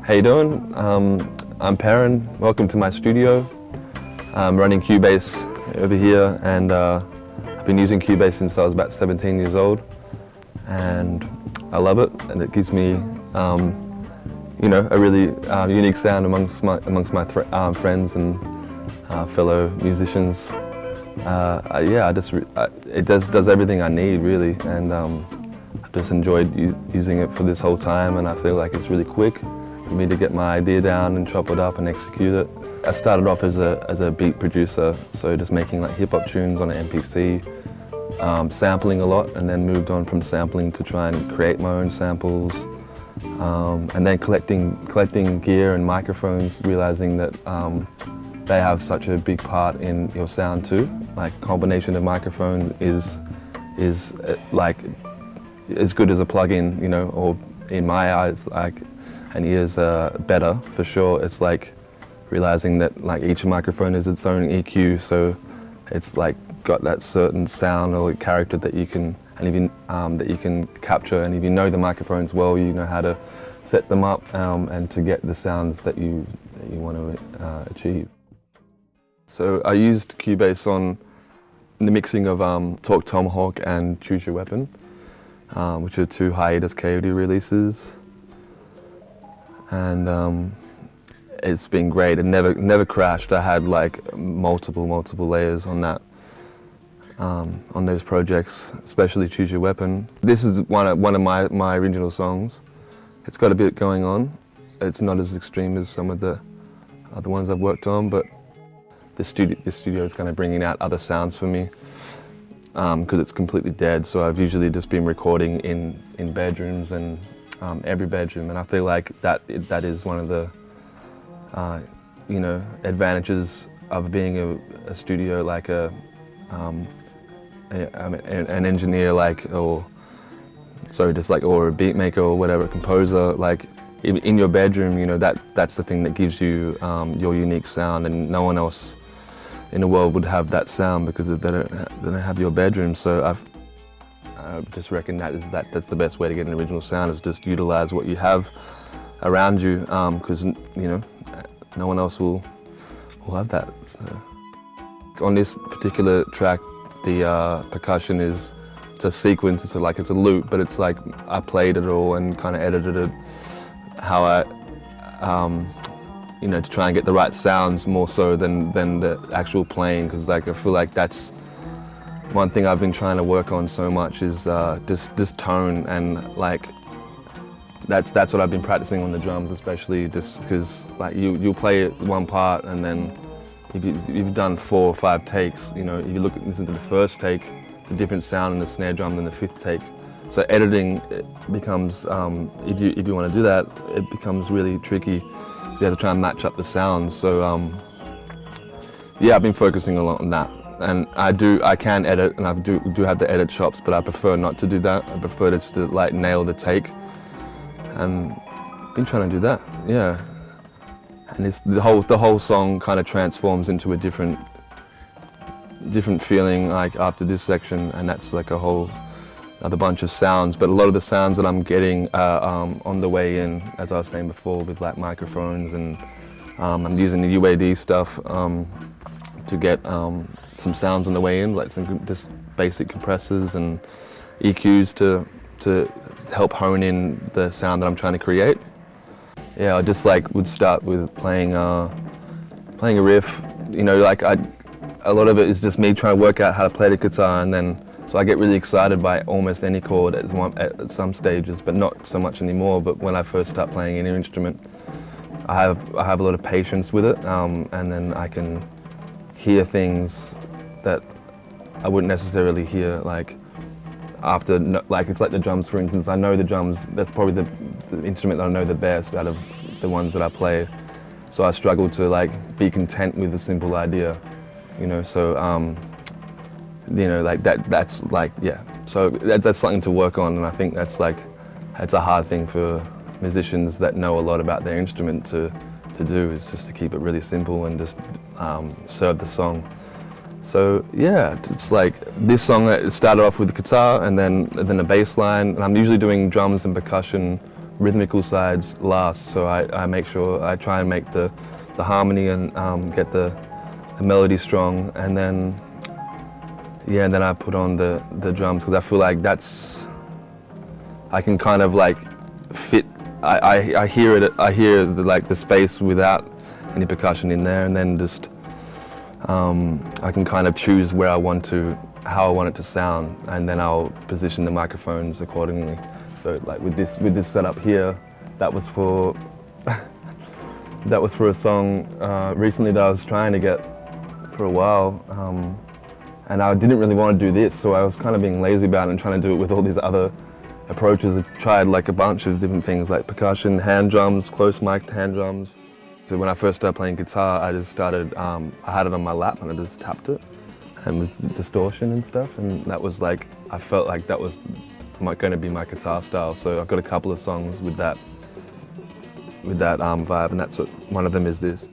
How you doing? I'm Perrin. Welcome to my studio. I'm running Cubase over here, and I've been using Cubase since I was about 17 years old, and I love it. And it gives me, you know, a really unique sound amongst my friends and fellow musicians. Yeah, it does everything I need really, and I've just enjoyed using it for this whole time, and I feel like it's really quick for me to get my idea down and chop it up and execute it. I started off as a beat producer, so just making like hip-hop tunes on an MPC, sampling a lot, and then moved on from sampling to try and create my own samples, and then collecting gear and microphones, realizing that they have such a big part in your sound too. Like combination of microphone is like as good as a plug-in, you know, or in my eyes, like an ear's better for sure. It's like realizing that like each microphone is its own EQ, so it's like got that certain sound or character that you can that you can capture. And if you know the microphones well, you know how to set them up and to get the sounds that you want to achieve. So I used Cubase on the mixing of Talk Tomahawk and Choose Your Weapon, which are two Hiatus Kaiyote releases. And it's been great. It never crashed. I had like multiple layers on that, on those projects, especially Choose Your Weapon. This is one of my original songs. It's got a bit going on. It's not as extreme as some of the other ones I've worked on, but this studio is kind of bringing out other sounds for me because it's completely dead. So I've usually just been recording in bedrooms and every bedroom, and I feel like that is one of the you know, advantages of being a studio, like an engineer, like, or a beat maker or whatever, a composer. Like in your bedroom, you know, that's the thing that gives you your unique sound, and no one else in the world would have that sound because they don't have your bedroom. So I've just reckon that's the best way to get an original sound, is just utilize what you have around you, because you know, no one else will have that. So on this particular track, the percussion it's a sequence. It's a loop, but it's like I played it all and kind of edited it how I you know, to try and get the right sounds more so than the actual playing, because like I feel like that's one thing I've been trying to work on so much, is just tone, and like that's what I've been practicing on the drums, especially just because like you'll play one part, and then if you've done 4 or 5 takes, you know, if you listen to the first take, it's a different sound in the snare drum than the 5th take. So editing becomes, if you want to do that, it becomes really tricky. So you have to try and match up the sounds. So yeah, I've been focusing a lot on that. And I can edit, and I do have the edit chops, but I prefer not to do that. I prefer just to like nail the take. And I've been trying to do that, yeah. And it's the whole song kind of transforms into a different feeling like after this section, and that's like a whole other bunch of sounds. But a lot of the sounds that I'm getting are on the way in, as I was saying before, with like microphones, and I'm using the UAD stuff to get some sounds on the way in, like some just basic compressors and EQs to help hone in the sound that I'm trying to create. Yeah, I just like would start with playing a riff. You know, like a lot of it is just me trying to work out how to play the guitar, and then so I get really excited by almost any chord at some stages, but not so much anymore. But when I first start playing any instrument, I have a lot of patience with it, and then I can hear things that I wouldn't necessarily hear like after, like it's like the drums, for instance. I know the drums, that's probably the instrument that I know the best out of the ones that I play. So I struggle to like be content with a simple idea, you know, so you know, like that's like, yeah. So that's something to work on, and I think that's a hard thing for musicians that know a lot about their instrument to do, is just to keep it really simple and just serve the song. So yeah, it's like this song, it started off with the guitar and then a bass line, and I'm usually doing drums and percussion rhythmical sides last, so I make sure I try and make the harmony and get the melody strong, and then then I put on the drums, because I feel like I can kind of like fit. I hear it. I hear the space without any percussion in there, and then just I can kind of choose how I want it to sound, and then I'll position the microphones accordingly. So like with this setup here, that was for a song recently that I was trying to get for a while, and I didn't really want to do this, so I was kind of being lazy about it and trying to do it with all these other approaches. I tried like a bunch of different things, like percussion, hand drums, close mic'd hand drums. So when I first started playing guitar, I just started, I had it on my lap and I just tapped it, and with distortion and stuff, and that was like, I felt like that was going to be my guitar style. So I've got a couple of songs with that vibe, and that's what one of them is this.